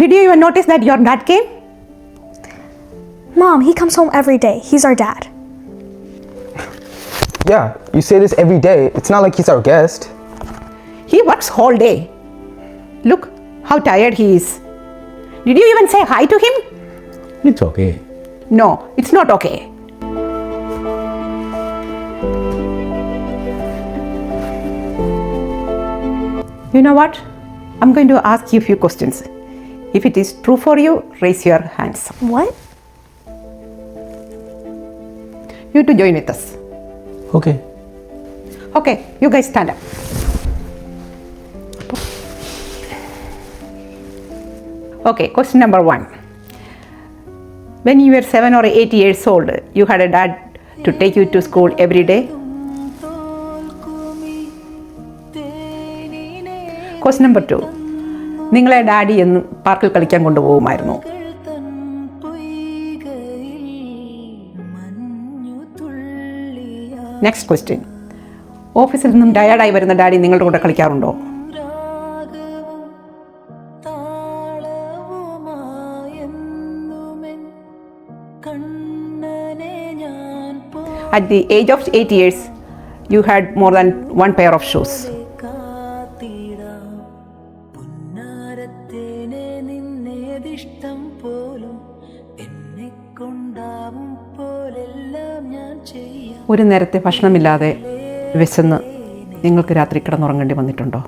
Did you even notice that your dad came? Mom, he comes home every day. He's our dad. Yeah, you say this every day. It's not like he's our guest. He works whole day. Look how tired he is. Did you even say hi to him? It's okay. No, it's not okay. You know what? I'm going to ask you a few questions. If it is true for you, raise your hands. What? You two join with us. Okay. Okay, you guys stand up. Okay, question number 1. When you were 7 or 8 years old, you had a dad to take you to school every day? Question number 2. നിങ്ങളെ daddy എന്ന് പാർക്കിൽ കളിക്കാൻ കൊണ്ടുപോകുമായിരുന്നു? Next question. ഓഫീസിൽ നിന്നും ടയേർഡായി വരുന്ന daddy നിങ്ങളുടെ കൂടെ കളിക്കാറുണ്ടോ? At the age of 8 years, you had more than one pair of shoes. ഒരു നേരത്തെ ഭക്ഷണമില്ലാതെ വിശന്ന് നിങ്ങൾക്ക് രാത്രി കിടന്നുറങ്ങേണ്ടി വന്നിട്ടുണ്ടോ?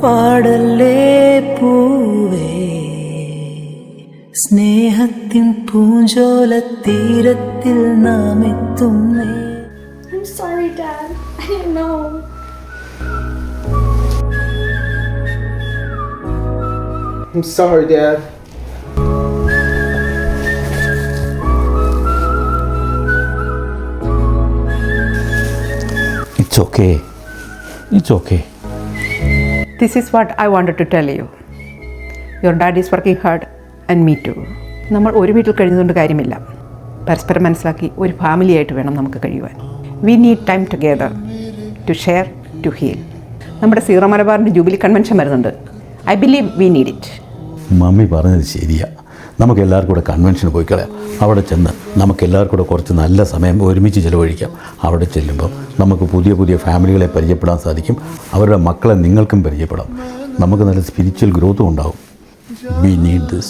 പാടല്ലേ പൂവേ സ്നേഹത്തിൻ പൂഞ്ചോല തീരത്തിൽ നാം എത്തുന്നേ. I'm sorry, Dad. I didn't know. I'm sorry, Dad. It's okay. It's okay. This is what I wanted to tell you. Your dad is working hard and me too. നമ്മൾ ഒരു വീട്ടിൽ കഴിയുന്നതുകൊണ്ട് കാര്യമില്ല. പരസ്പരം മനസ്സിലാക്കി ഒരു ഫാമിലി ആയിട്ട് വേണം നമുക്ക് കഴിയുവാൻ. We need time together to share, to heal. നമ്മുടെ സീറോ മലബാറിൻ്റെ ജൂബിലി കൺവെൻഷൻ വരുന്നുണ്ട്. I believe we need it. Mummy പറഞ്ഞത് ശരിയാ. നമുക്ക് എല്ലാവർക്കും കൂടെ കൺവെൻഷന് പോയി കളയാം. അവിടെ ചെന്ന് നമുക്ക് എല്ലാവർക്കും കൂടെ കുറച്ച് നല്ല സമയം ഒരുമിച്ച് ചിലവഴിക്കാം. അവിടെ ചെല്ലുമ്പോൾ നമുക്ക് പുതിയ പുതിയ ഫാമിലികളെ പരിചയപ്പെടാൻ സാധിക്കും. അവരുടെ മക്കളെ നിങ്ങൾക്കും പരിചയപ്പെടാം. നമുക്ക് നല്ല സ്പിരിച്വൽ ഗ്രോത്തും ഉണ്ടാവും. We need this.